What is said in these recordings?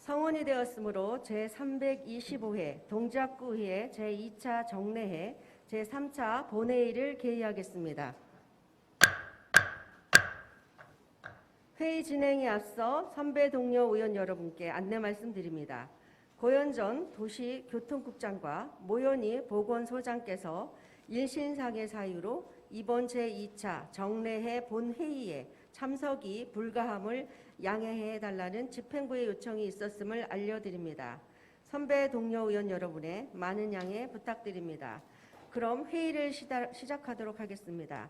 성원이 되었으므로 제325회 동작구의회 제2차 정례회 제3차 본회의를 개의하겠습니다. 회의 진행에 앞서 선배 동료 의원 여러분께 안내 말씀드립니다. 고현전 도시교통국장과 모현희 보건소장께서 일신상의 사유로 이번 제2차 정례회 본회의에 참석이 불가함을 양해해달라는 집행부의 요청이 있었음을 알려드립니다. 선배 동료 의원 여러분의 많은 양해 부탁드립니다. 그럼 회의를 시작하도록 하겠습니다.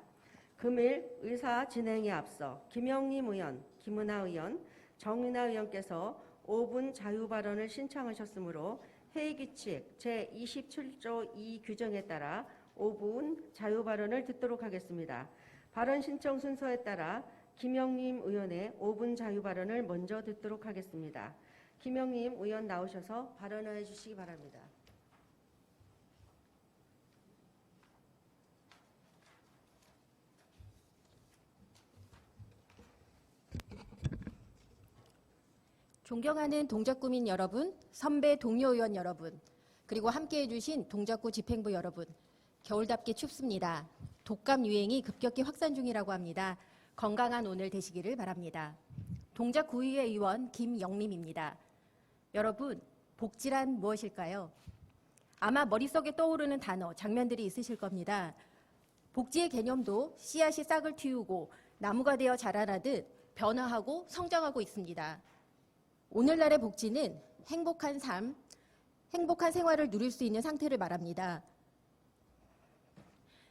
금일 의사 진행에 앞서 김영림 의원, 김은하 의원, 정인하 의원께서 5분 자유발언을 신청하셨으므로 회의규칙 제27조 2 규정에 따라 5분 자유발언을 듣도록 하겠습니다. 발언 신청 순서에 따라 김영림 의원의 5분 자유발언을 먼저 듣도록 하겠습니다. 김영림 의원 나오셔서 발언을 해주시기 바랍니다. 존경하는 동작구민 여러분, 선배 동료 의원 여러분, 그리고 함께해 주신 동작구 집행부 여러분, 겨울답게 춥습니다. 독감 유행이 급격히 확산 중이라고 합니다. 건강한 오늘 되시기를 바랍니다. 동작구의회 의원 김영림입니다. 여러분, 복지란 무엇일까요? 아마 머릿속에 떠오르는 단어, 장면들이 있으실 겁니다. 복지의 개념도 씨앗이 싹을 틔우고 나무가 되어 자라나듯 변화하고 성장하고 있습니다. 오늘날의 복지는 행복한 삶, 행복한 생활을 누릴 수 있는 상태를 말합니다.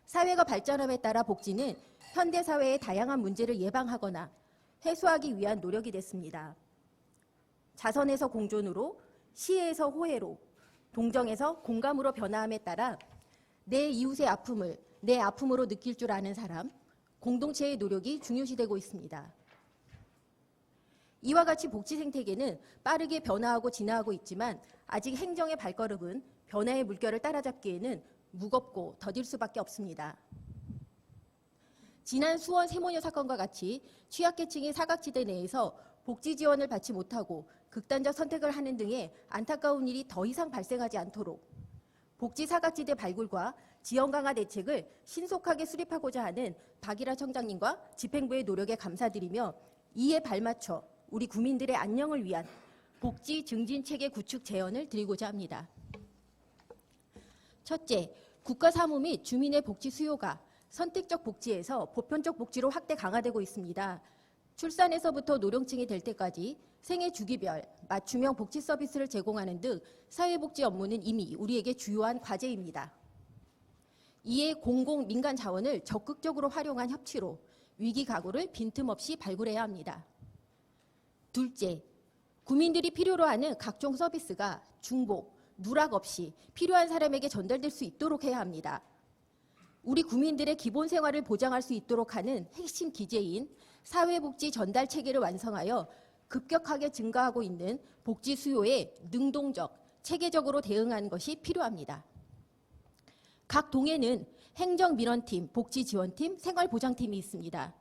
사회가 발전함에 따라 복지는 현대사회의 다양한 문제를 예방하거나 해소하기 위한 노력이 됐습니다. 자선에서 공존으로, 시혜에서 호혜로, 동정에서 공감으로 변화함에 따라 내 이웃의 아픔을 내 아픔으로 느낄 줄 아는 사람, 공동체의 노력이 중요시되고 있습니다. 이와 같이 복지 생태계는 빠르게 변화하고 진화하고 있지만 아직 행정의 발걸음은 변화의 물결을 따라잡기에는 무겁고 더딜 수밖에 없습니다. 지난 수원 세모녀 사건과 같이 취약계층이 사각지대 내에서 복지 지원을 받지 못하고 극단적 선택을 하는 등의 안타까운 일이 더 이상 발생하지 않도록 복지 사각지대 발굴과 지원 강화 대책을 신속하게 수립하고자 하는 박일하 청장님과 집행부의 노력에 감사드리며 이에 발맞춰 우리 국민들의 안녕을 위한 복지 증진 체계 구축 제언을 드리고자 합니다. 첫째, 국가 사무 및 주민의 복지 수요가 선택적 복지에서 보편적 복지로 확대 강화되고 있습니다. 출산에서부터 노령층이 될 때까지 생애 주기별 맞춤형 복지 서비스를 제공하는 등 사회복지 업무는 이미 우리에게 주요한 과제입니다. 이에 공공 민간 자원을 적극적으로 활용한 협치로 위기 가구를 빈틈없이 발굴해야 합니다. 둘째, 국민들이 필요로 하는 각종 서비스가 중복, 누락 없이 필요한 사람에게 전달될 수 있도록 해야 합니다. 우리 국민들의 기본 생활을 보장할 수 있도록 하는 핵심 기제인 사회복지 전달 체계를 완성하여 급격하게 증가하고 있는 복지 수요에 능동적, 체계적으로 대응하는 것이 필요합니다. 각 동에는 행정민원팀, 복지지원팀, 생활보장팀이 있습니다.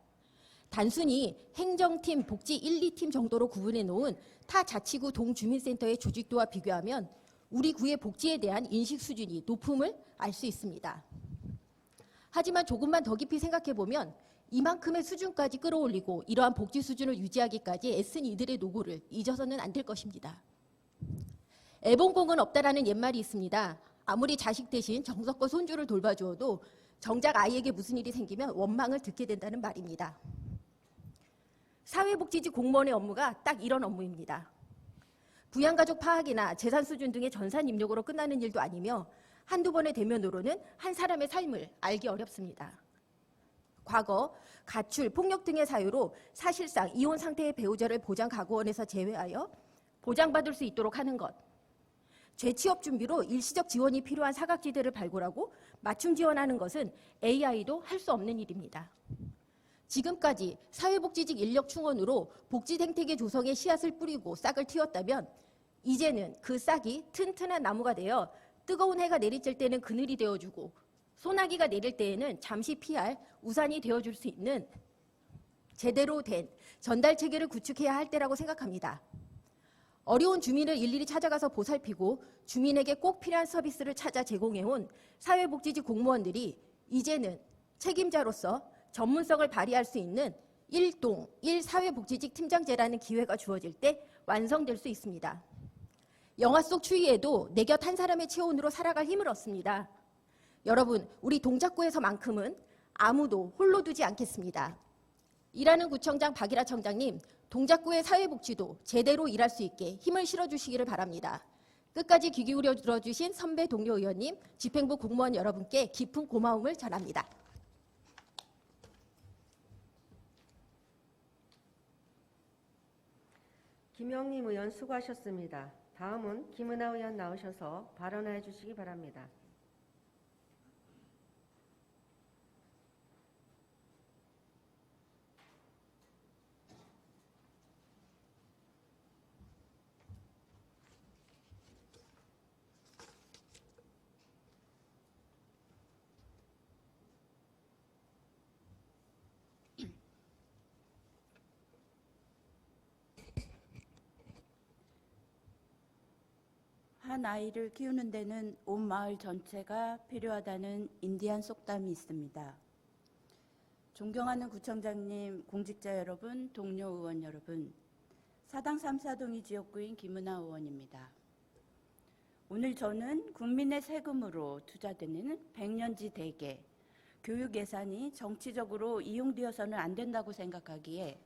단순히 행정팀, 복지 1, 2팀 정도로 구분해 놓은 타 자치구 동주민센터의 조직도와 비교하면 우리 구의 복지에 대한 인식 수준이 높음을 알 수 있습니다. 하지만 조금만 더 깊이 생각해 보면 이만큼의 수준까지 끌어올리고 이러한 복지 수준을 유지하기까지 애쓴 이들의 노고를 잊어서는 안 될 것입니다. 애봉공은 없다라는 옛말이 있습니다. 아무리 자식 대신 정성껏 손주를 돌봐주어도 정작 아이에게 무슨 일이 생기면 원망을 듣게 된다는 말입니다. 사회복지직 공무원의 업무가 딱 이런 업무입니다. 부양가족 파악이나 재산 수준 등의 전산 입력으로 끝나는 일도 아니며 한두 번의 대면으로는 한 사람의 삶을 알기 어렵습니다. 과거 가출, 폭력 등의 사유로 사실상 이혼 상태의 배우자를 보장가구원에서 제외하여 보장받을 수 있도록 하는 것, 재취업 준비로 일시적 지원이 필요한 사각지대를 발굴하고 맞춤 지원하는 것은 AI도 할 수 없는 일입니다. 지금까지 사회복지직 인력 충원으로 복지 생태계 조성에 씨앗을 뿌리고 싹을 틔웠다면 이제는 그 싹이 튼튼한 나무가 되어 뜨거운 해가 내리칠 때는 그늘이 되어주고 소나기가 내릴 때에는 잠시 피할 우산이 되어줄 수 있는 제대로 된 전달 체계를 구축해야 할 때라고 생각합니다. 어려운 주민을 일일이 찾아가서 보살피고 주민에게 꼭 필요한 서비스를 찾아 제공해온 사회복지직 공무원들이 이제는 책임자로서 전문성을 발휘할 수 있는 1동 1사회복지직 팀장제라는 기회가 주어질 때 완성될 수 있습니다. 영화 속 추위에도 내 곁 한 사람의 체온으로 살아갈 힘을 얻습니다. 여러분, 우리 동작구에서만큼은 아무도 홀로 두지 않겠습니다. 일하는 구청장 박일하 청장님, 동작구의 사회복지도 제대로 일할 수 있게 힘을 실어주시기를 바랍니다. 끝까지 귀 기울여 들어주신 선배 동료 의원님, 집행부 공무원 여러분께 깊은 고마움을 전합니다. 김영림 의원 수고하셨습니다. 다음은 김은하 의원 나오셔서 발언해 주시기 바랍니다. 한 아이를 키우는 데는 온 마을 전체가 필요하다는 인디안 속담이 있습니다. 존경하는 구청장님, 공직자 여러분, 동료 의원 여러분, 사당 3사동이 지역구인 김은하 의원입니다. 오늘 저는 국민의 세금으로 투자되는 백년지 대계, 교육 예산이 정치적으로 이용되어서는 안 된다고 생각하기에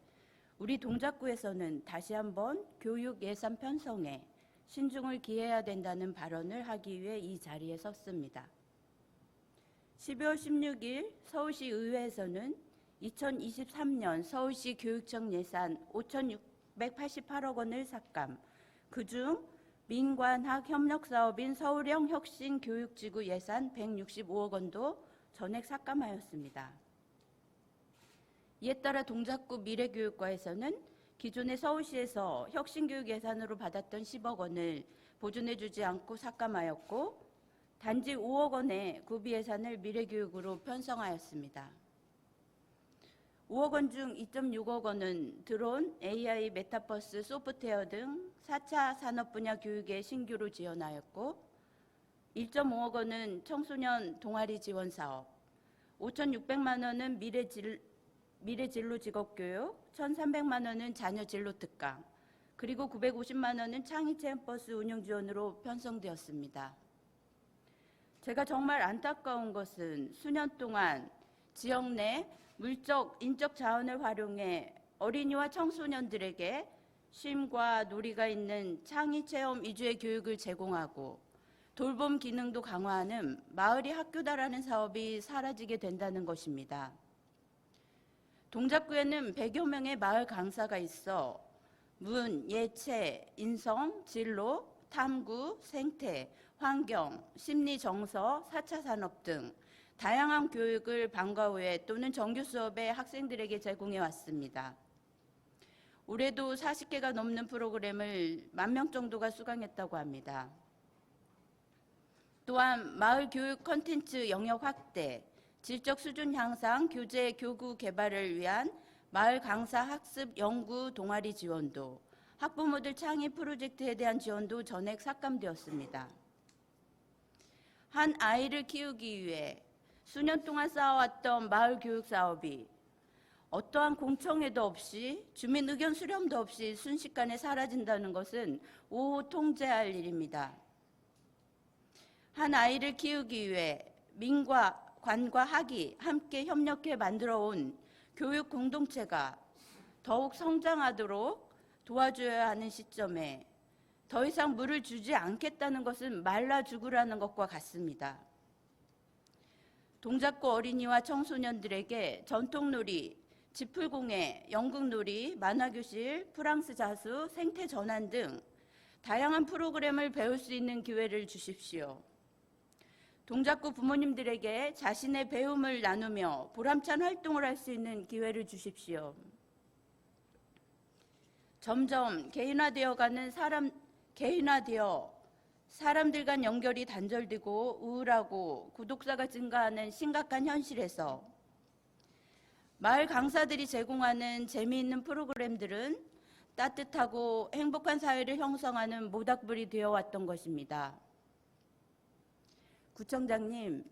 우리 동작구에서는 다시 한번 교육 예산 편성에 신중을 기해야 된다는 발언을 하기 위해 이 자리에 섰습니다. 12월 16일 서울시 의회에서는 2023년 서울시 교육청 예산 5,688억 원을 삭감, 그중 민관학 협력사업인 서울형 혁신교육지구 예산 165억 원도 전액 삭감하였습니다. 이에 따라 동작구 미래교육과에서는 기존의 서울시에서 혁신교육 예산으로 받았던 10억 원을 보존해주지 않고 삭감하였고 단지 5억 원의 구비 예산을 미래교육으로 편성하였습니다. 5억 원 중 2.6억 원은 드론, AI, 메타버스, 소프트웨어 등 4차 산업 분야 교육에 신규로 지원하였고 1.5억 원은 청소년 동아리 지원 사업, 5,600만 원은 미래진로 직업교육, 1,300만 원은 자녀 진로 특강, 그리고 950만 원은 창의체험버스 운영 지원으로 편성되었습니다. 제가 정말 안타까운 것은 수년 동안 지역 내 물적, 인적 자원을 활용해 어린이와 청소년들에게 쉼과 놀이가 있는 창의체험 위주의 교육을 제공하고 돌봄 기능도 강화하는 마을이 학교다라는 사업이 사라지게 된다는 것입니다. 동작구에는 100여 명의 마을 강사가 있어 문, 예체, 인성, 진로, 탐구, 생태, 환경, 심리, 정서, 4차 산업 등 다양한 교육을 방과 후에 또는 정규 수업에 학생들에게 제공해 왔습니다. 올해도 40개가 넘는 프로그램을 10,000명 정도가 수강했다고 합니다. 또한 마을 교육 콘텐츠 영역 확대, 질적 수준 향상, 교재, 교구 개발을 위한 마을 강사 학습 연구 동아리 지원도, 학부모들 창의 프로젝트에 대한 지원도 전액 삭감되었습니다. 한 아이를 키우기 위해 수년 동안 쌓아왔던 마을 교육 사업이 어떠한 공청회도 없이 주민 의견 수렴도 없이 순식간에 사라진다는 것은 오후 통제할 일입니다. 한 아이를 키우기 위해 민과 관과 학이 함께 협력해 만들어온 교육 공동체가 더욱 성장하도록 도와줘야 하는 시점에 더 이상 물을 주지 않겠다는 것은 말라 죽으라는 것과 같습니다. 동작구 어린이와 청소년들에게 전통놀이, 지풀공예, 연극놀이, 만화교실, 프랑스 자수, 생태 전환 등 다양한 프로그램을 배울 수 있는 기회를 주십시오. 동작구 부모님들에게 자신의 배움을 나누며 보람찬 활동을 할 수 있는 기회를 주십시오. 점점 개인화되어 사람들 간 연결이 단절되고 우울하고 구독자가 증가하는 심각한 현실에서 마을 강사들이 제공하는 재미있는 프로그램들은 따뜻하고 행복한 사회를 형성하는 모닥불이 되어왔던 것입니다. 구청장님,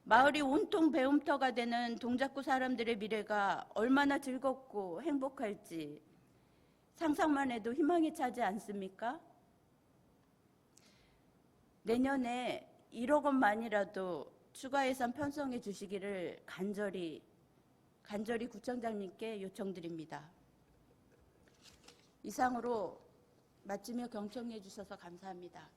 마을이 온통 배움터가 되는 동작구 사람들의 미래가 얼마나 즐겁고 행복할지 상상만 해도 희망이 차지 않습니까? 내년에 1억 원만이라도 추가 예산 편성해 주시기를 간절히 구청장님께 요청드립니다. 이상으로 마치며 경청해 주셔서 감사합니다.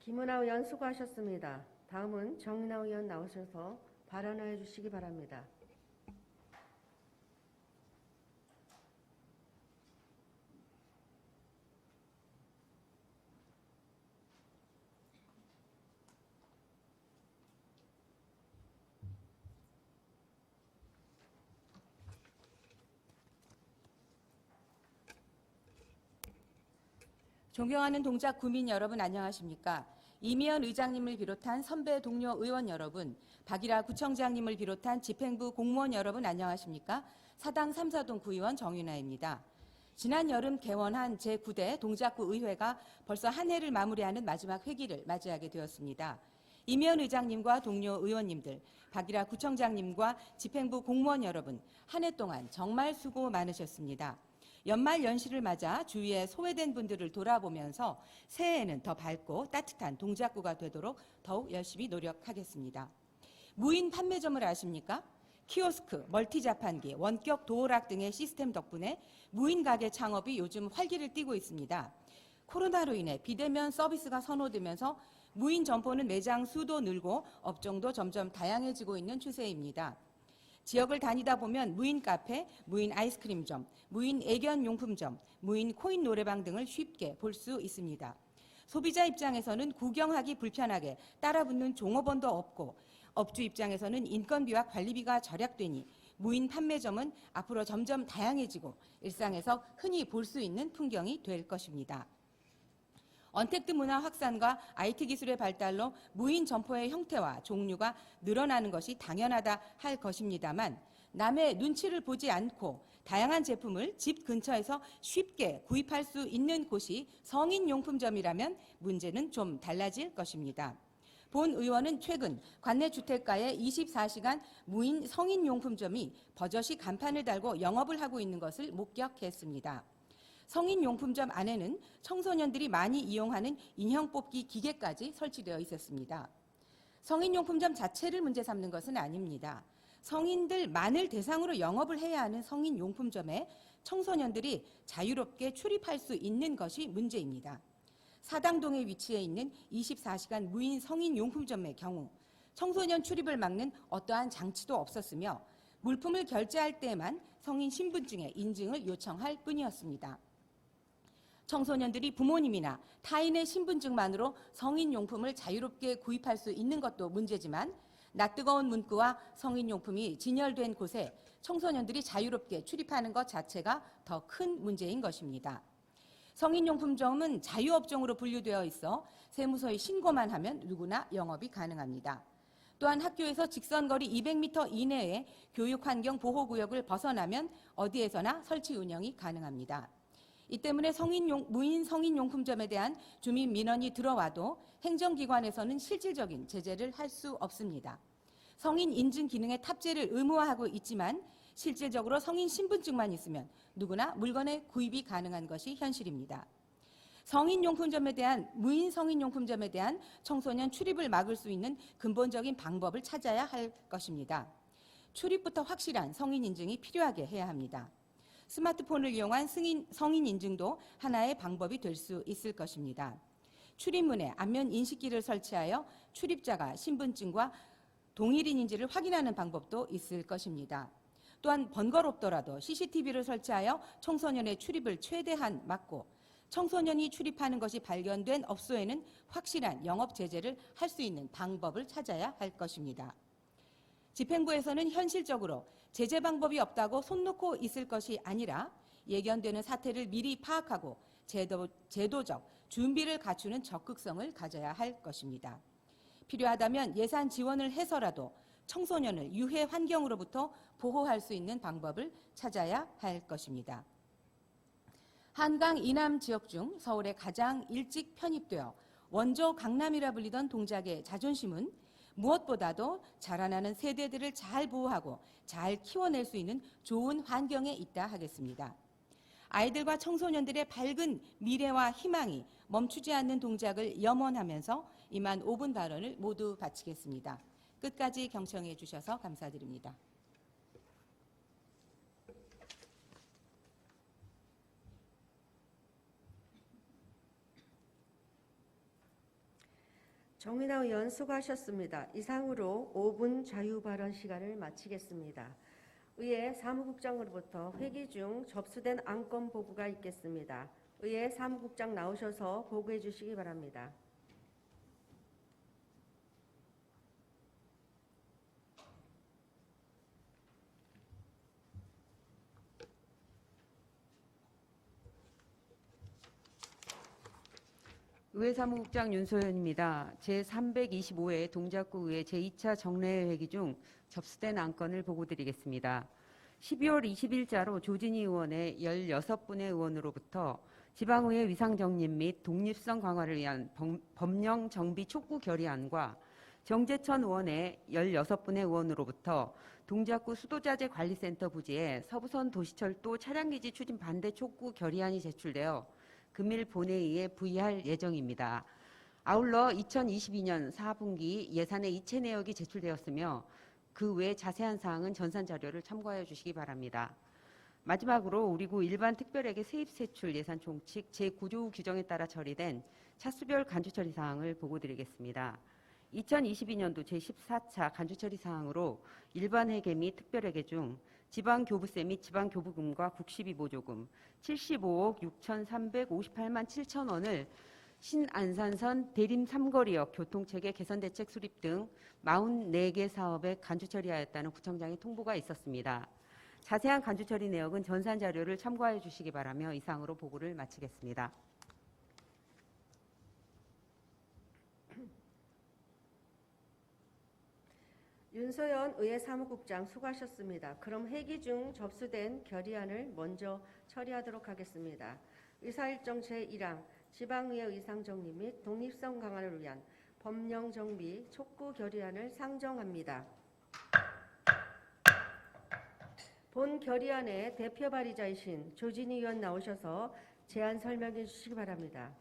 김은하 의원 수고하셨습니다. 다음은 정인하 의원 나오셔서 발언해 주시기 바랍니다. 존경하는 동작 구민 여러분 안녕하십니까? 이미연 의장님을 비롯한 선배 동료 의원 여러분, 박일하 구청장님을 비롯한 집행부 공무원 여러분 안녕하십니까? 사당 3사동 구의원 정윤아입니다. 지난 여름 개원한 제9대 동작구 의회가 벌써 한 해를 마무리하는 마지막 회기를 맞이하게 되었습니다. 이미연 의장님과 동료 의원님들, 박일하 구청장님과 집행부 공무원 여러분, 한 해 동안 정말 수고 많으셨습니다. 연말 연시를 맞아 주위에 소외된 분들을 돌아보면서 새해에는 더 밝고 따뜻한 동작구가 되도록 더욱 열심히 노력하겠습니다. 무인 판매점을 아십니까? 키오스크, 멀티자판기, 원격 도어락 등의 시스템 덕분에 무인 가게 창업이 요즘 활기를 띠고 있습니다. 코로나로 인해 비대면 서비스가 선호되면서 무인 점포는 매장 수도 늘고 업종도 점점 다양해지고 있는 추세입니다. 지역을 다니다 보면 무인 카페, 무인 아이스크림점, 무인 애견용품점, 무인 코인 노래방 등을 쉽게 볼 수 있습니다. 소비자 입장에서는 구경하기 불편하게 따라붙는 종업원도 없고 업주 입장에서는 인건비와 관리비가 절약되니 무인 판매점은 앞으로 점점 다양해지고 일상에서 흔히 볼 수 있는 풍경이 될 것입니다. 언택트 문화 확산과 IT 기술의 발달로 무인 점포의 형태와 종류가 늘어나는 것이 당연하다 할 것입니다만 남의 눈치를 보지 않고 다양한 제품을 집 근처에서 쉽게 구입할 수 있는 곳이 성인용품점이라면 문제는 좀 달라질 것입니다. 본 의원은 최근 관내주택가에 24시간 무인 성인용품점이 버젓이 간판을 달고 영업을 하고 있는 것을 목격했습니다. 성인용품점 안에는 청소년들이 많이 이용하는 인형 뽑기 기계까지 설치되어 있었습니다. 성인용품점 자체를 문제 삼는 것은 아닙니다. 성인들만을 대상으로 영업을 해야 하는 성인용품점에 청소년들이 자유롭게 출입할 수 있는 것이 문제입니다. 사당동에 위치해 있는 24시간 무인 성인용품점의 경우 청소년 출입을 막는 어떠한 장치도 없었으며 물품을 결제할 때에만 성인 신분증의 인증을 요청할 뿐이었습니다. 청소년들이 부모님이나 타인의 신분증만으로 성인용품을 자유롭게 구입할 수 있는 것도 문제지만 낯뜨거운 문구와 성인용품이 진열된 곳에 청소년들이 자유롭게 출입하는 것 자체가 더 큰 문제인 것입니다. 성인용품점은 자유업종으로 분류되어 있어 세무서에 신고만 하면 누구나 영업이 가능합니다. 또한 학교에서 직선거리 200m 이내에 교육환경보호구역을 벗어나면 어디에서나 설치 운영이 가능합니다. 이 때문에 무인 성인용품점에 대한 주민 민원이 들어와도 행정기관에서는 실질적인 제재를 할 수 없습니다. 성인 인증 기능의 탑재를 의무화하고 있지만 실질적으로 성인 신분증만 있으면 누구나 물건의 구입이 가능한 것이 현실입니다. 무인 성인용품점에 대한 청소년 출입을 막을 수 있는 근본적인 방법을 찾아야 할 것입니다. 출입부터 확실한 성인 인증이 필요하게 해야 합니다. 스마트폰을 이용한 성인 인증도 하나의 방법이 될 수 있을 것입니다. 출입문에 안면 인식기를 설치하여 출입자가 신분증과 동일인인지를 확인하는 방법도 있을 것입니다. 또한 번거롭더라도 CCTV를 설치하여 청소년의 출입을 최대한 막고 청소년이 출입하는 것이 발견된 업소에는 확실한 영업 제재를 할 수 있는 방법을 찾아야 할 것입니다. 집행부에서는 현실적으로 제재 방법이 없다고 손 놓고 있을 것이 아니라 예견되는 사태를 미리 파악하고 제도적, 준비를 갖추는 적극성을 가져야 할 것입니다. 필요하다면 예산 지원을 해서라도 청소년을 유해 환경으로부터 보호할 수 있는 방법을 찾아야 할 것입니다. 한강 이남 지역 중 서울에 가장 일찍 편입되어 원조 강남이라 불리던 동작의 자존심은 무엇보다도 자라나는 세대들을 잘 보호하고 잘 키워낼 수 있는 좋은 환경에 있다 하겠습니다. 아이들과 청소년들의 밝은 미래와 희망이 멈추지 않는 동작을 염원하면서 이만 5분 발언을 모두 바치겠습니다. 끝까지 경청해 주셔서 감사드립니다. 정인아 의원 수고하셨습니다. 이상으로 5분 자유 발언 시간을 마치겠습니다. 의회 사무국장으로부터 회기 중 접수된 안건 보고가 있겠습니다. 의회 사무국장 나오셔서 보고해 주시기 바랍니다. 의회 사무국장 윤소연입니다. 제325회 동작구의회 제2차 정례회 회기 중 접수된 안건을 보고드리겠습니다. 12월 20일자로 조진희 의원의 16분의 의원으로부터 지방의회 위상정립 및 독립성 강화를 위한 법령 정비 촉구 결의안과 정재천 의원의 16분의 의원으로부터 동작구 수도자재 관리센터 부지에 서부선 도시철도 차량기지 추진 반대 촉구 결의안이 제출되어 금일 본회의에 부의할 예정입니다. 아울러 2022년 4분기 예산의 이체 내역이 제출되었으며 그 외 자세한 사항은 전산 자료를 참고하여 주시기 바랍니다. 마지막으로 우리 구 일반 특별회계 세입 세출 예산 총칙 제9조 규정에 따라 처리된 차수별 간주처리 사항을 보고드리겠습니다. 2022년도 제14차 간주처리 사항으로 일반 회계 및 특별회계 중 지방교부세 및 지방교부금과 국시비보조금 75억 6,358만 7천 원을 신안산선 대림 삼거리역 교통체계 개선대책 수립 등 44개 사업에 간주처리하였다는 구청장의 통보가 있었습니다. 자세한 간주처리 내역은 전산 자료를 참고하여 주시기 바라며 이상으로 보고를 마치겠습니다. 윤소연 의회 사무국장 수고하셨습니다. 그럼 회기 중 접수된 결의안을 먼저 처리하도록 하겠습니다. 의사일정 제1항 지방의회 의상정립 및 독립성 강화를 위한 법령 정비 촉구 결의안을 상정합니다. 본 결의안의 대표 발의자이신 조진희 의원 나오셔서 제안 설명해 주시기 바랍니다.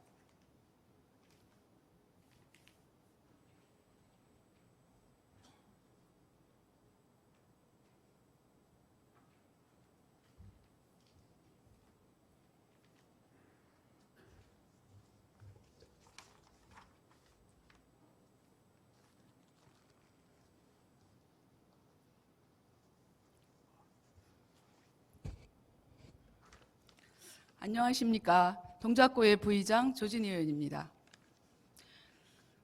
안녕하십니까. 동작구의 부의장 조진희 의원입니다.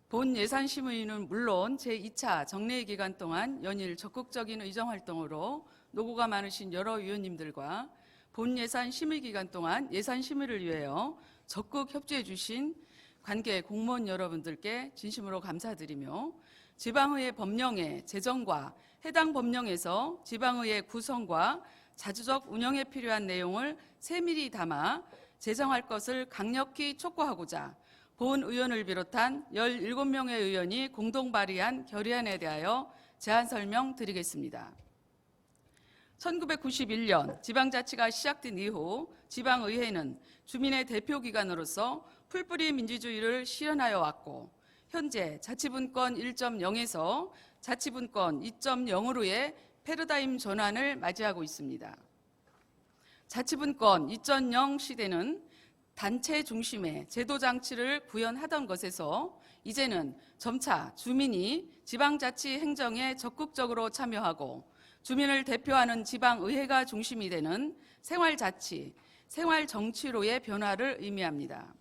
본 예산심의는 물론 제2차 정례 기간 동안 연일 적극적인 의정활동으로 노고가 많으신 여러 위원님들과 본 예산 심의 기간 동안 예산 심의를 위하여 적극 협조해 주신 관계 공무원 여러분들께 진심으로 감사드리며 지방의회 법령의 제정과 해당 법령에서 지방의회 구성과 자주적 운영에 필요한 내용을 세밀히 담아 제정할 것을 강력히 촉구하고자 본 의원을 비롯한 17명의 의원이 공동 발의한 결의안에 대하여 제안 설명드리겠습니다. 1991년 지방자치가 시작된 이후 지방의회는 주민의 대표기관으로서 풀뿌리 민주주의를 실현하여 왔고 현재 자치분권 1.0에서 자치분권 2.0으로의 패러다임 전환을 맞이하고 있습니다. 자치분권 2.0 시대는 단체 중심의 제도 장치를 구현하던 것에서 이제는 점차 주민이 지방자치 행정에 적극적으로 참여하고 주민을 대표하는 지방의회가 중심이 되는 생활자치, 생활정치로의 변화를 의미합니다.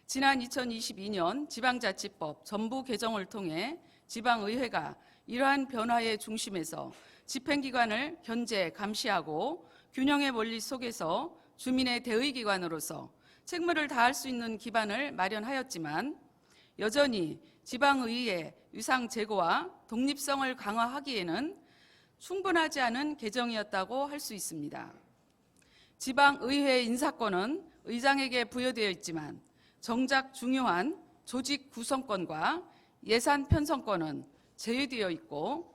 지난 2022년 지방자치법 전부 개정을 통해 지방의회가 이러한 변화의 중심에서 집행기관을 견제, 감시하고 균형의 원리 속에서 주민의 대의기관으로서 책무를 다할 수 있는 기반을 마련하였지만 여전히 지방의회의 위상 제고와 독립성을 강화하기에는 충분하지 않은 개정이었다고 할 수 있습니다. 지방의회 인사권은 의장에게 부여되어 있지만 정작 중요한 조직 구성권과 예산 편성권은 제외되어 있고,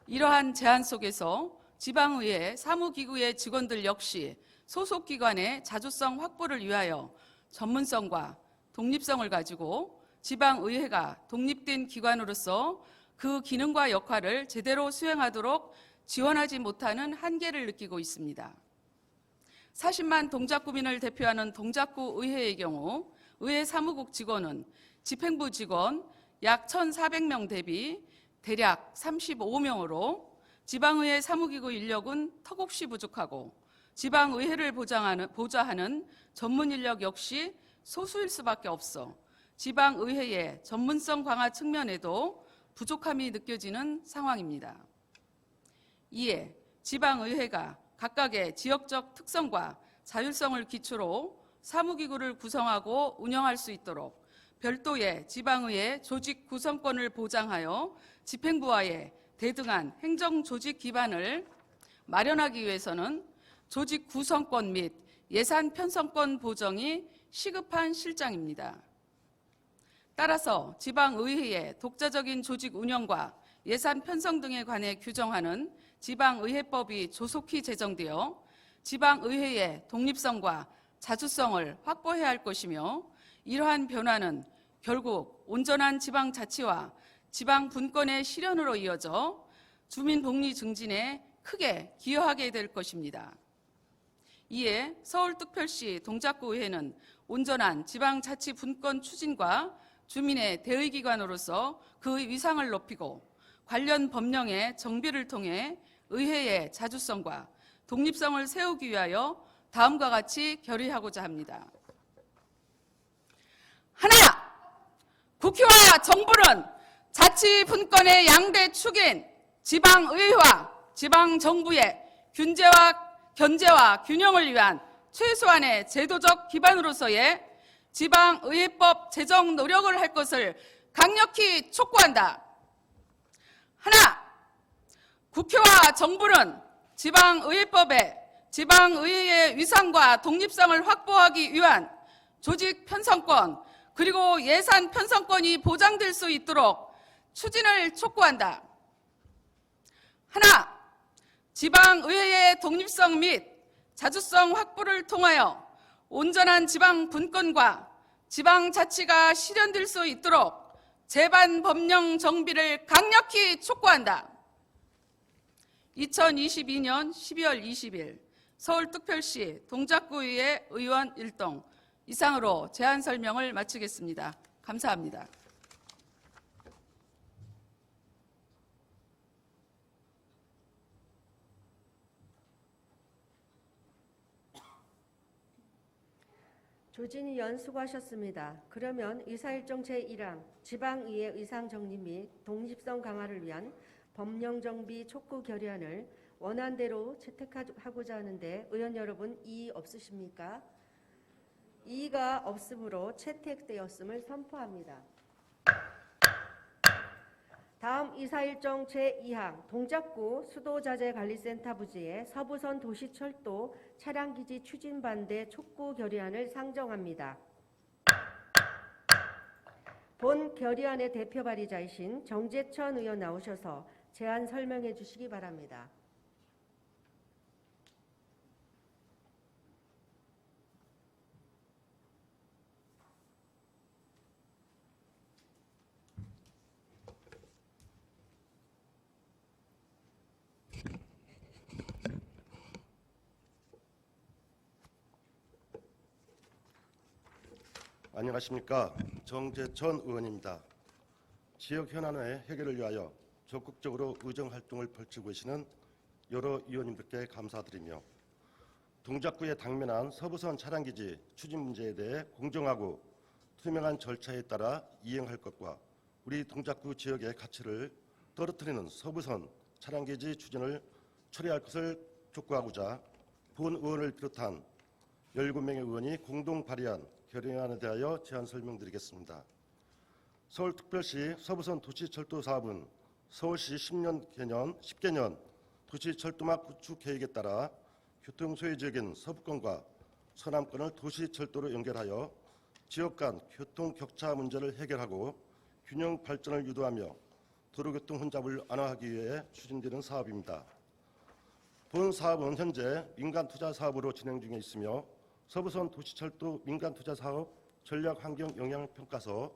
이러한 제한 속에서 지방의회 사무기구의 직원들 역시 소속기관의 자주성 확보를 위하여 전문성과 독립성을 가지고 지방의회가 독립된 기관으로서 그 기능과 역할을 제대로 수행하도록 지원하지 못하는 한계를 느끼고 있습니다. 40만 동작구민을 대표하는 동작구 의회의 경우 의회 사무국 직원은 집행부 직원 약 1,400명 대비 대략 35명으로 지방의회 사무기구 인력은 턱없이 부족하고 지방의회를 보좌하는 전문 인력 역시 소수일 수밖에 없어 지방의회의 전문성 강화 측면에도 부족함이 느껴지는 상황입니다. 이에 지방의회가 각각의 지역적 특성과 자율성을 기초로 사무기구를 구성하고 운영할 수 있도록 별도의 지방의회 조직 구성권을 보장하여 집행부와의 대등한 행정조직 기반을 마련하기 위해서는 조직 구성권 및 예산 편성권 보정이 시급한 실정입니다. 따라서 지방의회의 독자적인 조직 운영과 예산 편성 등에 관해 규정하는 지방의회법이 조속히 제정되어 지방의회의 독립성과 자주성을 확보해야 할 것이며, 이러한 변화는 결국 온전한 지방자치와 지방분권의 실현으로 이어져 주민복리 증진에 크게 기여하게 될 것입니다. 이에 서울특별시 동작구의회는 온전한 지방자치분권 추진과 주민의 대의기관으로서 그 위상을 높이고 관련 법령의 정비를 통해 의회의 자주성과 독립성을 세우기 위하여 다음과 같이 결의하고자 합니다. 하나, 국회와 정부는 자치분권의 양대 축인 지방의회와 지방정부의 견제와 균형을 위한 최소한의 제도적 기반으로서의 지방의회법 제정 노력을 할 것을 강력히 촉구한다. 하나, 국회와 정부는 지방의회법에 지방의회의 위상과 독립성을 확보하기 위한 조직 편성권 그리고 예산 편성권이 보장될 수 있도록 추진을 촉구한다. 하나, 지방의회의 독립성 및 자주성 확보를 통하여 온전한 지방 분권과 지방자치가 실현될 수 있도록 제반 법령 정비를 강력히 촉구한다. 2022년 12월 20일 서울특별시 동작구의회 의원 1동, 이상으로 제안 설명을 마치겠습니다. 감사합니다. 조진희 의원 수고하셨습니다. 그러면 의사일정 제1항 지방의회 의상 정립 및 독립성 강화를 위한 법령 정비 촉구 결의안을 원안대로 채택하고자 하는데 의원 여러분 이의 없으십니까? 이의가 없으므로 채택되었음을 선포합니다. 다음 이사일정 제2항 동작구 수도자재관리센터 부지의 서부선 도시철도 차량기지 추진 반대 촉구 결의안을 상정합니다. 본 결의안의 대표 발의자이신 정재천 의원 나오셔서 제안 설명해 주시기 바랍니다. 안녕하십니까. 정재천 의원입니다. 지역 현안의 해결을 위하여 적극적으로 의정활동을 펼치고 계시는 여러 의원님들께 감사드리며 동작구에 당면한 서부선 차량기지 추진 문제에 대해 공정하고 투명한 절차에 따라 이행할 것과 우리 동작구 지역의 가치를 떨어뜨리는 서부선 차량기지 추진을 처리할 것을 촉구하고자 본 의원을 비롯한 17명의 의원이 공동 발의한 결의안에 대하여 제안 설명드리겠습니다. 서울특별시 서부선 도시철도 사업은 서울시 10개년 도시철도망 구축 계획에 따라 교통소외 지역인 서부권과 서남권을 도시철도로 연결하여 지역 간 교통 격차 문제를 해결하고 균형 발전을 유도하며 도로교통 혼잡을 완화하기 위해 추진되는 사업입니다. 본 사업은 현재 민간 투자 사업으로 진행 중에 있으며 서부선 도시철도 민간 투자 사업 전략 환경 영향 평가서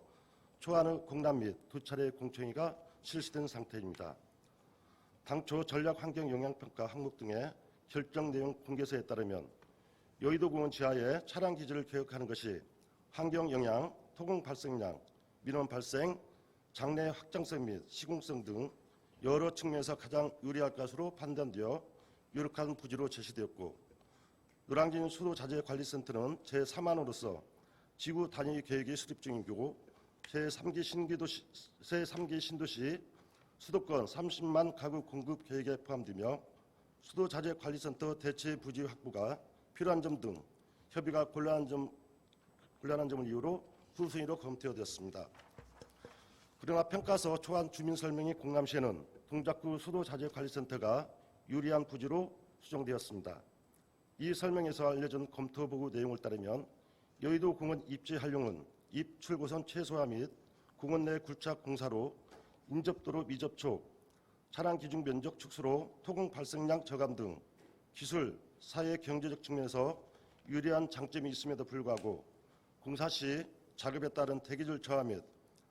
초안의 공람 및 두 차례 공청회가 실시된 상태입니다. 당초 전략 환경 영향 평가 항목 등의 결정 내용 공개서에 따르면 여의도공원 지하의 차량 기지를 개혁하는 것이 환경 영향, 토공 발생량, 민원 발생, 장래 확장성 및 시공성 등 여러 측면에서 가장 유리할 것으로 판단되어 유력한 부지로 제시되었고, 노량진 수도자재관리센터는 제3안으로서 지구 단위 계획이 수립 중이고 제3기 신도시 수도권 30만 가구 공급 계획에 포함되며 수도자재관리센터 대체 부지 확보가 필요한 점 등 협의가 곤란한 점을 이유로 후순위로 검토되었습니다. 그러나 평가서 초안 주민 설명이 공람 시에는 동작구 수도자재관리센터가 유리한 부지로 수정되었습니다. 이 설명에서 알려진 검토 보고 내용을 따르면 여의도 공원 입지 활용은 입출구선 최소화 및 공원 내 굴착 공사로 인접도로 미접촉, 차량 기준 면적 축소로 토공 발생량 저감 등 기술, 사회 경제적 측면에서 유리한 장점이 있음에도 불구하고 공사 시 작업에 따른 대기질 저하 및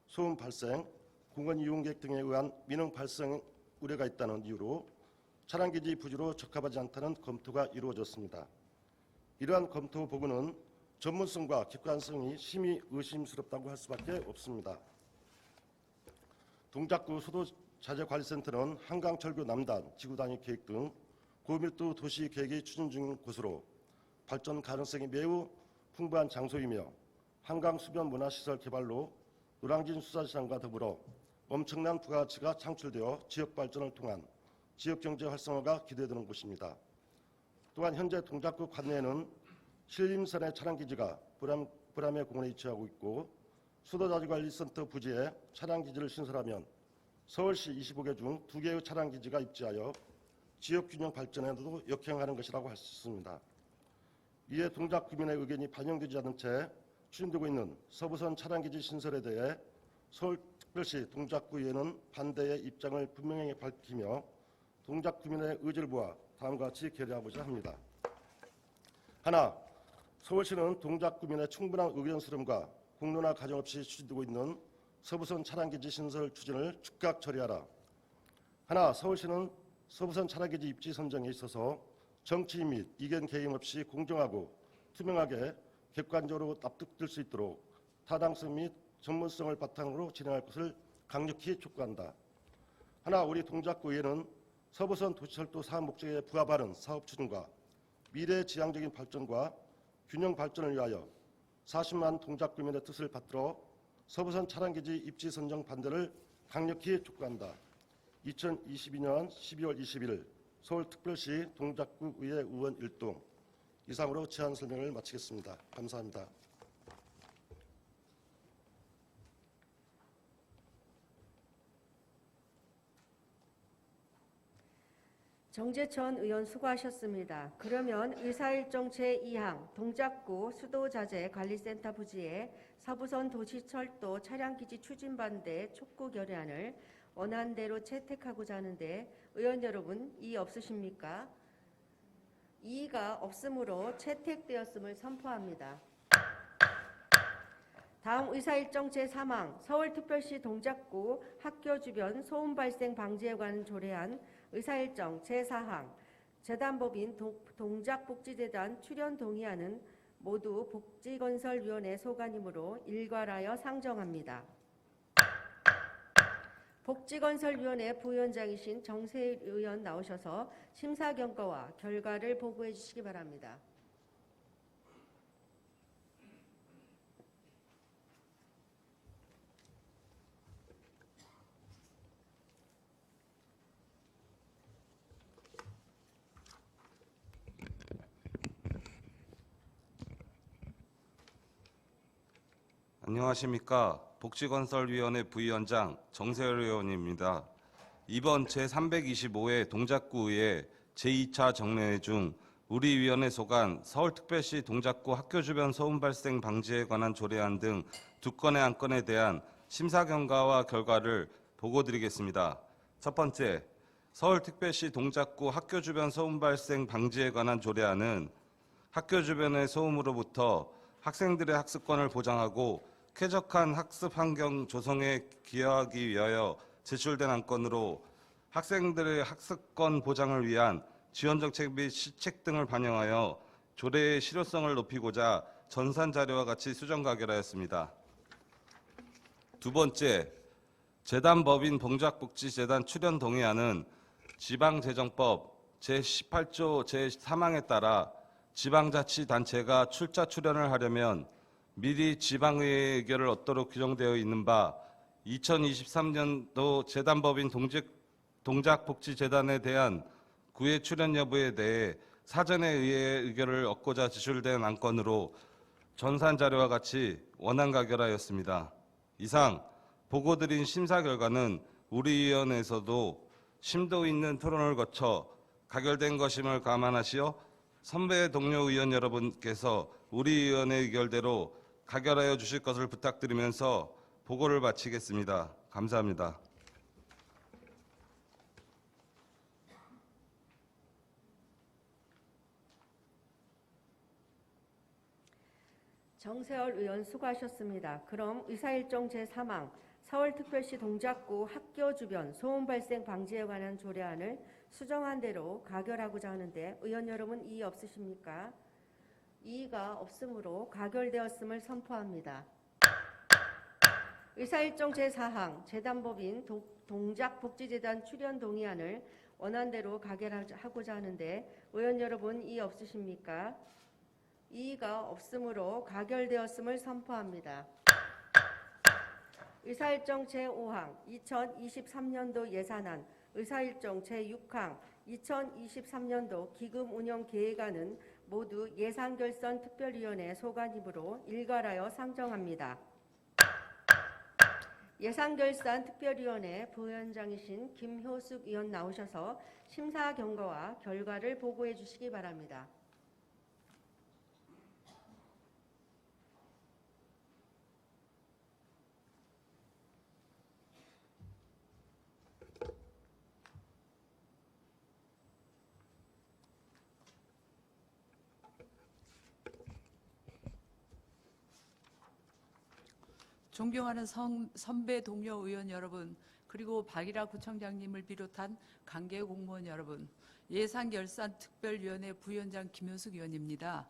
소음 발생, 공원 이용객 등에 의한 민원 발생 우려가 있다는 이유로 차량 기지 부지로 적합하지 않다는 검토가 이루어졌습니다. 이러한 검토 보고는 전문성과 객관성이 심히 의심스럽다고 할 수밖에 없습니다. 동작구 수도자재관리센터는 한강철교 남단, 지구단위 계획 등 고밀도 도시 계획이 추진 중인 곳으로 발전 가능성이 매우 풍부한 장소이며 한강 수변 문화시설 개발로 노량진 수자시장과 더불어 엄청난 부가가치가 창출되어 지역 발전을 통한 지역경제 활성화가 기대되는 곳입니다. 또한 현재 동작구 관내에는 신림선의 차량기지가 보라매 공원에 위치하고 있고 수도자재관리센터 부지에 차량기지를 신설하면 서울시 25개 중 2개의 차량기지가 입지하여 지역균형 발전에도 역행하는 것이라고 할 수 있습니다. 이에 동작 구민의 의견이 반영되지 않은 채 추진되고 있는 서부선 차량기지 신설에 대해 서울특별시 동작구의회는 반대의 입장을 분명히 밝히며 동작 구민의 의지를 모아 다음과 같이 결의하고자 합니다. 하나, 서울시는 동작 구민의 충분한 의견 수렴과 공론화 과정 없이 추진되고 있는 서부선 차량기지 신설 추진을 즉각 처리하라. 하나, 서울시는 서부선 차량기지 입지 선정에 있어서 정치 및 이견 개입 없이 공정하고 투명하게 객관적으로 납득될 수 있도록 타당성 및 전문성을 바탕으로 진행할 것을 강력히 촉구한다. 하나, 우리 동작구의회는 서부선 도시철도 사업 목적에 부합하는 사업 추진과 미래 지향적인 발전과 균형 발전을 위하여 40만 동작구민의 뜻을 받들어 서부선 차량기지 입지 선정 반대를 강력히 촉구한다. 2022년 12월 20일 서울특별시 동작구의회 의원 1동 이상으로 제안 설명을 마치겠습니다. 감사합니다. 정재천 의원 수고하셨습니다. 그러면 의사일정 제2항 동작구 수도자재관리센터 부지에 서부선 도시철도 차량기지 추진 반대 촉구 결의안을 원안대로 채택하고자 하는데 의원 여러분 이의 없으십니까? 이의가 없으므로 채택되었음을 선포합니다. 다음 의사일정 제3항 서울특별시 동작구 학교 주변 소음 발생 방지에 관한 조례안 의사일정 제4항 재단법인 동작복지재단 출연 동의안은 모두 복지건설위원회 소관이므로 일괄하여 상정합니다. 복지건설위원회 부위원장이신 정세일 의원 나오셔서 심사경과와 결과를 보고해 주시기 바랍니다. 안녕하십니까. 복지건설위원회 부위원장 정세열 의원입니다. 이번 제325회 동작구의회 제2차 정례회 중 우리 위원회 소관 서울특별시 동작구 학교 주변 소음 발생 방지에 관한 조례안 등 2건의 안건에 대한 심사 경과와 결과를 보고드리겠습니다. 첫 번째, 서울특별시 동작구 학교 주변 소음 발생 방지에 관한 조례안은 학교 주변의 소음으로부터 학생들의 학습권을 보장하고 쾌적한 학습 환경 조성에 기여하기 위하여 제출된 안건으로 학생들의 학습권 보장을 위한 지원 정책 및 시책 등을 반영하여 조례의 실효성을 높이고자 전산 자료와 같이 수정 가결하였습니다. 두 번째, 재단법인 동작복지재단 출연 동의안은 지방재정법 제18조 제3항에 따라 지방자치단체가 출자 출연을 하려면 미리 지방의회의 의결을 얻도록 규정되어 있는 바 2023년도 재단법인 동작복지재단에 대한 구의 출연 여부에 대해 사전에 의회의 의결을 얻고자 제출된 안건으로 전산 자료와 같이 원안 가결하였습니다. 이상 보고드린 심사 결과는 우리 위원회에서도 심도 있는 토론을 거쳐 가결된 것임을 감안하시어 선배 동료 의원 여러분께서 우리 위원회 의결대로 가결하여 주실 것을 부탁드리면서 보고를 마치겠습니다. 감사합니다. 정세열 의원 수고하셨습니다. 그럼 의사일정 제3항 서울특별시 동작구 학교 주변 소음 발생 방지에 관한 조례안을 수정한 대로 가결하고자 하는데 의원 여러분 이의 없으십니까? 이의가 없으므로 가결되었음을 선포합니다. 의사일정 제4항 재단법인 동작복지재단 출연 동의안을 원안대로 가결하고자 하는데 의원 여러분 이의 없으십니까? 이의가 없으므로 가결되었음을 선포합니다. 의사일정 제5항 2023년도 예산안 의사일정 제6항 2023년도 기금운영계획안은 모두 예산결산 특별위원회 소관이므로 일괄하여 상정합니다. 예산결산 특별위원회 부위원장이신 김효숙 의원 나오셔서 심사 경과와 결과를 보고해 주시기 바랍니다. 존경하는 선배 동료 의원 여러분, 그리고 박일하 구청장님을 비롯한 관계 공무원 여러분, 예산결산특별위원회 부위원장 김효숙 의원입니다.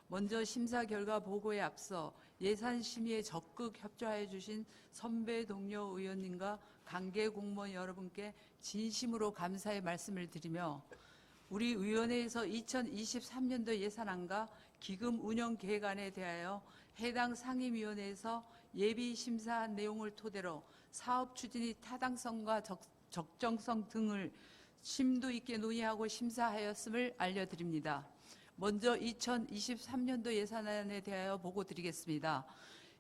먼저 심사 결과 보고에 앞서 예산심의에 적극 협조하여 주신 선배 동료 의원님과 관계 공무원 여러분께 진심으로 감사의 말씀을 드리며 우리 위원회에서 2023년도 예산안과 기금 운영 계획안에 대하여 해당 상임위원회에서 예비 심사한 내용을 토대로 사업 추진의 타당성과 적정성 등을 심도 있게 논의하고 심사하였음을 알려드립니다. 먼저 2023년도 예산안에 대하여 보고드리겠습니다.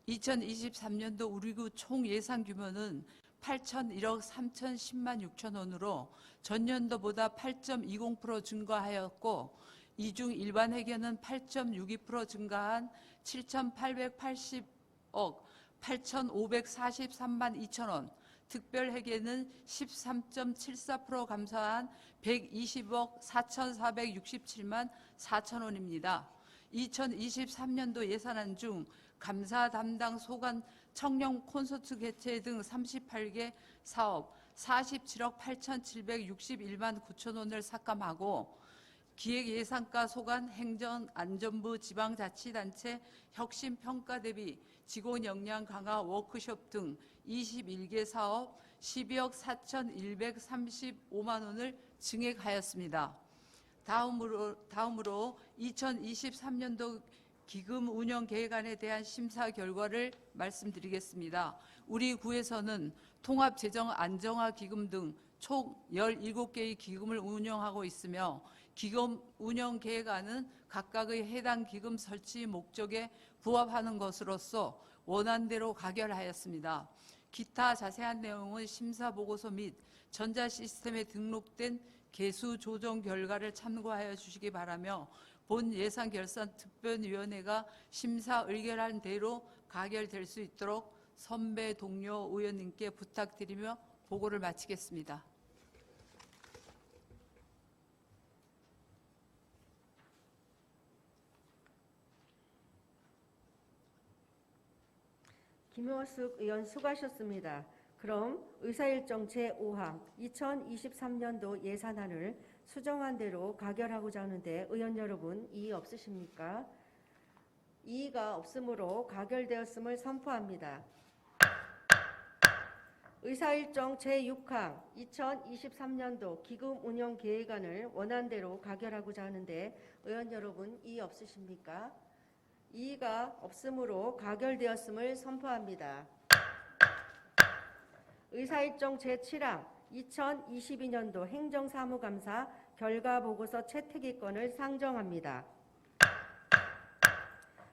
2023년도 우리구 총 예산 규모는 8,001억 3,010만 6천 원으로 전년도보다 8.20% 증가하였고 이 중 일반 회계는 8.62% 증가한 7,880억 8,543만 2천 원, 특별 회계는 13.74% 감소한 120억 4,467만 4천 원입니다. 2023년도 예산안 중 감사 담당 소관 청년 콘서트 개최 등 38개 사업 47억 8,761만 9천 원을 삭감하고 기획예산과 소관 행정안전부 지방자치단체 혁신평가 대비 직원 역량 강화 워크숍 등 21개 사업 12억 4,135만 원을 증액하였습니다. 다음으로 2023년도 기금 운영 계획안에 대한 심사 결과를 말씀드리겠습니다. 우리 구에서는 통합재정 안정화 기금 등 총 17개의 기금을 운영하고 있으며 기금 운영 계획안은 각각의 해당 기금 설치 목적에 부합하는 것으로서 원안대로 가결하였습니다. 기타 자세한 내용은 심사보고서 및 전자시스템에 등록된 개수 조정 결과를 참고하여 주시기 바라며 본 예산결산특별위원회가 심사 의결한 대로 가결될 수 있도록 선배 동료 의원님께 부탁드리며 보고를 마치겠습니다. 김효숙 의원 수고하셨습니다. 그럼 의사일정 제5항 2023년도 예산안을 수정한 대로 가결하고자 하는데 의원 여러분 이의 없으십니까? 이의가 없으므로 가결되었음을 선포합니다. 의사일정 제6항 2023년도 기금 운영 계획안을 원안대로 가결하고자 하는데 의원 여러분 이의 없으십니까? 이의가 없으므로 가결되었음을 선포합니다. 의사일정 제7항 2022년도 행정사무감사 결과보고서 채택의건을 상정합니다.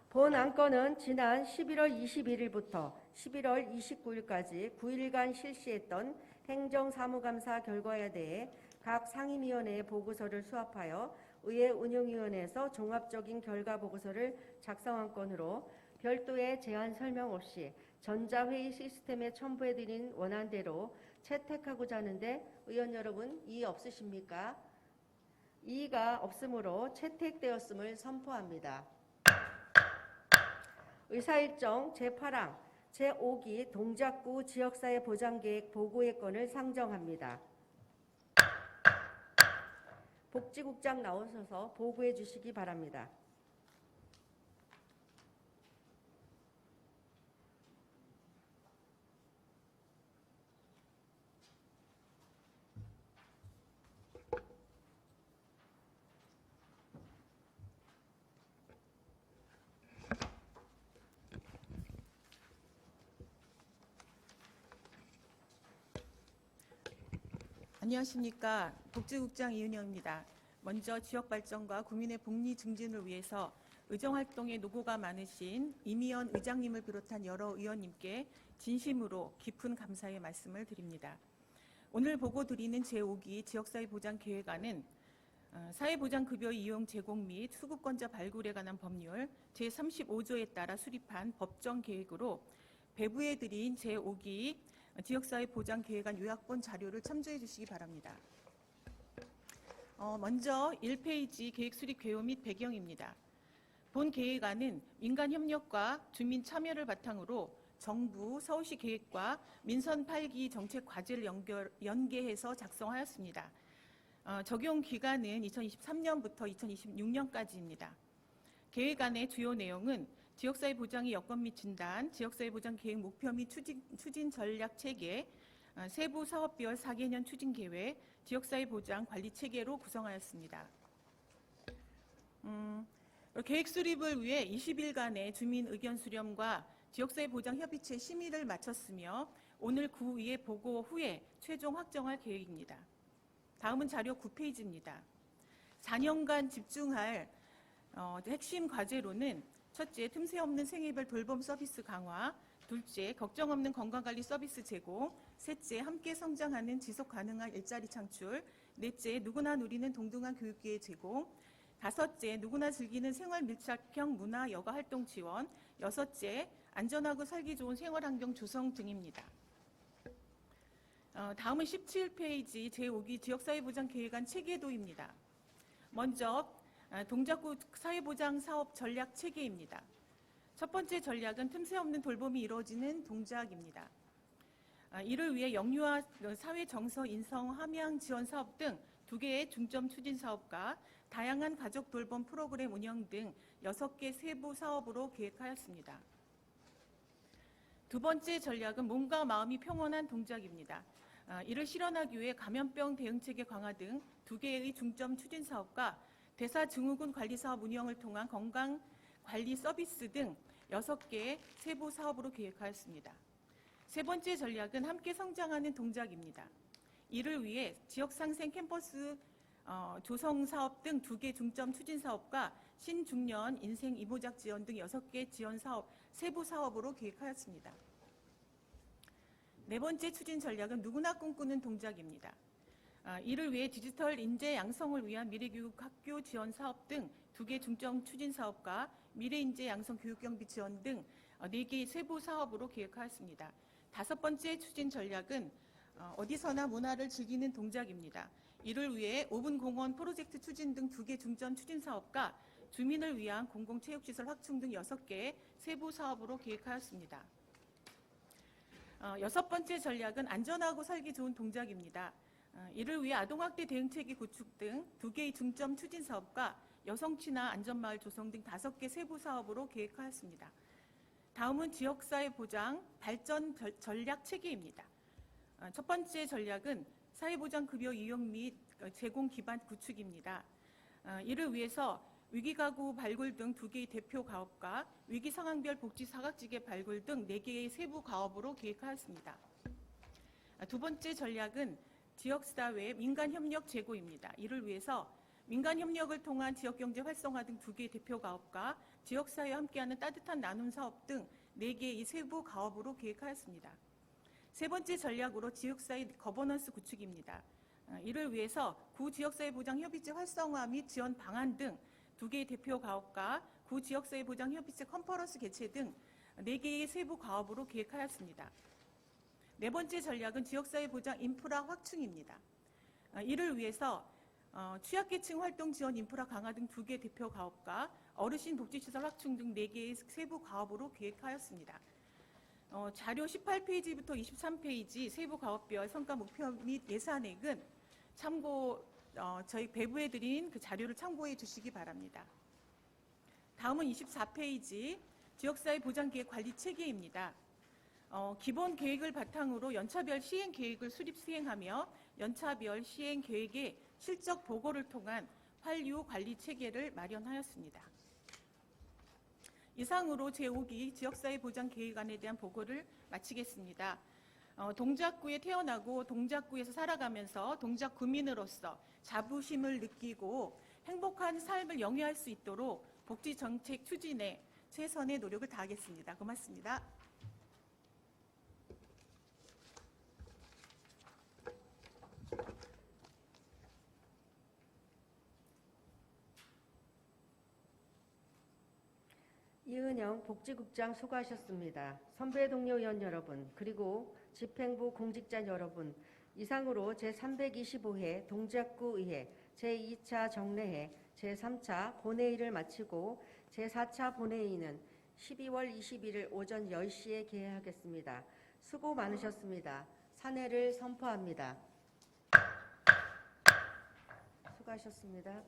본 안건은 지난 11월 21일부터 11월 29일까지 9일간 실시했던 행정사무감사 결과에 대해 각 상임위원회의 보고서를 수합하여 의회 운영위원회에서 종합적인 결과보고서를 작성한 건으로 별도의 제한 설명 없이 전자회의 시스템에 첨부해드린 원안대로 채택하고자 하는데 의원 여러분 이의 없으십니까? 이의가 없으므로 채택되었음을 선포합니다. 의사일정 제8항 제5기 동작구 지역사회 보장계획 보고의 건을 상정합니다. 복지국장 나오셔서 보고해 주시기 바랍니다. 안녕하십니까. 복지국장 이은영입니다. 먼저 지역발전과 국민의 복리 증진을 위해서 의정활동에 노고가 많으신 이미연 의장님을 비롯한 여러 의원님께 진심으로 깊은 감사의 말씀을 드립니다. 오늘 보고 드리는 제5기 지역사회보장계획안은 사회보장급여 이용 제공 및 수급권자 발굴에 관한 법률 제35조에 따라 수립한 법정계획으로 배부해 드린 제5기 지역사회보장계획안 요약본 자료를 참조해 주시기 바랍니다. 먼저 1페이지 계획 수립 개요 및 배경입니다. 본 계획안은 민간 협력과 주민 참여를 바탕으로 정부, 서울시 계획과 민선 8기 정책 과제를 연계해서 작성하였습니다. 적용 기간은 2023년부터 2026년까지입니다. 계획안의 주요 내용은 지역사회 보장의 여건 및 진단, 지역사회 보장 계획 목표 및 추진 전략 체계, 세부 사업별 4개년 추진 계획, 지역사회 보장 관리 체계로 구성하였습니다. 계획 수립을 위해 20일간의 주민 의견 수렴과 지역사회 보장 협의체 심의를 마쳤으며 오늘 구의회 보고 후에 최종 확정할 계획입니다. 다음은 자료 9페이지입니다. 4년간 집중할 핵심 과제로는 첫째, 틈새 없는 생애별 돌봄 서비스 강화, 둘째, 걱정 없는 건강관리 서비스 제공, 셋째, 함께 성장하는 지속 가능한 일자리 창출, 넷째, 누구나 누리는 동등한 교육기회 제공, 다섯째, 누구나 즐기는 생활 밀착형 문화 여가 활동 지원, 여섯째, 안전하고 살기 좋은 생활환경 조성 등입니다. 다음은 17페이지 제5기 지역사회보장계획안 체계도입니다. 먼저 동작구 사회보장 사업 전략 체계입니다. 첫 번째 전략은 틈새 없는 돌봄이 이루어지는 동작입니다. 이를 위해 영유아 사회 정서 인성 함양 지원 사업 등 2개의 중점 추진 사업과 다양한 가족 돌봄 프로그램 운영 등 6개 세부 사업으로 계획하였습니다. 두 번째 전략은 몸과 마음이 평온한 동작입니다. 이를 실현하기 위해 감염병 대응체계 강화 등 2개의 중점 추진 사업과 대사증후군 관리 사업 운영을 통한 건강관리 서비스 등 6개 세부 사업으로 계획하였습니다. 세 번째 전략은 함께 성장하는 동작입니다. 이를 위해 지역상생 캠퍼스 조성 사업 등 2개 중점 추진 사업과 신중년 인생 이모작 지원 등 6개 지원 사업 세부 사업으로 계획하였습니다. 네 번째 추진 전략은 누구나 꿈꾸는 동작입니다. 이를 위해 디지털 인재 양성을 위한 미래교육 학교 지원 사업 등 2개 중점 추진 사업과 미래인재 양성 교육 경비 지원 등 4개의 세부 사업으로 계획하였습니다. 5번째 추진 전략은 어디서나 문화를 즐기는 동작입니다. 이를 위해 5분 공원 프로젝트 추진 등 2개 중점 추진 사업과 주민을 위한 공공체육시설 확충 등 6개의 세부 사업으로 계획하였습니다. 6번째 전략은 안전하고 살기 좋은 동작입니다. 이를 위해 아동학대 대응체계 구축 등 2개의 중점 추진 사업과 여성친화 안전마을 조성 등 5개 세부 사업으로 계획하였습니다. 다음은 지역사회 보장 발전 전략 체계입니다. 첫 번째 전략은 사회보장급여 이용 및 제공 기반 구축입니다. 이를 위해서 위기가구 발굴 등 2개의 대표 가업과 위기상황별 복지 사각지대 발굴 등 4개의 세부 가업으로 계획하였습니다. 두 번째 전략은 지역사회 민간협력 제고입니다. 이를 위해서 민간협력을 통한 지역경제 활성화 등 2개의 대표 가업과 지역사회와 함께하는 따뜻한 나눔 사업 등 4개의 세부 가업으로 계획하였습니다. 세 번째 전략으로 지역사회 거버넌스 구축입니다. 이를 위해서 구지역사회보장협의체 활성화 및 지원 방안 등 2개의 대표 가업과 구지역사회보장협의체 컨퍼런스 개최 등 4개의 세부 가업으로 계획하였습니다. 네 번째 전략은 지역사회보장 인프라 확충입니다. 이를 위해서 취약계층 활동 지원 인프라 강화 등 2개 대표 가업과 어르신 복지시설 확충 등 4개의 세부 가업으로 계획하였습니다. 자료 18페이지부터 23페이지 세부 가업별 성과 목표 및 예산액은 저희 배부해드린 그 자료를 참고해 주시기 바랍니다. 다음은 24페이지 지역사회 보장계획 관리 체계입니다. 기본 계획을 바탕으로 연차별 시행 계획을 수립 수행하며 연차별 시행 계획의 실적 보고를 통한 환류 관리 체계를 마련하였습니다. 이상으로 제5기 지역사회 보장 계획안에 대한 보고를 마치겠습니다. 동작구에 태어나고 동작구에서 살아가면서 동작구민으로서 자부심을 느끼고 행복한 삶을 영위할 수 있도록 복지정책 추진에 최선의 노력을 다하겠습니다. 고맙습니다. 이은영 복지국장 수고하셨습니다. 선배 동료 의원 여러분, 그리고 집행부 공직자 여러분, 이상으로 제325회 동작구의회 제2차 정례회 제3차 본회의를 마치고 제4차 본회의는 12월 21일 오전 10시에 개회하겠습니다. 수고 많으셨습니다. 사내를 선포합니다. 수고하셨습니다.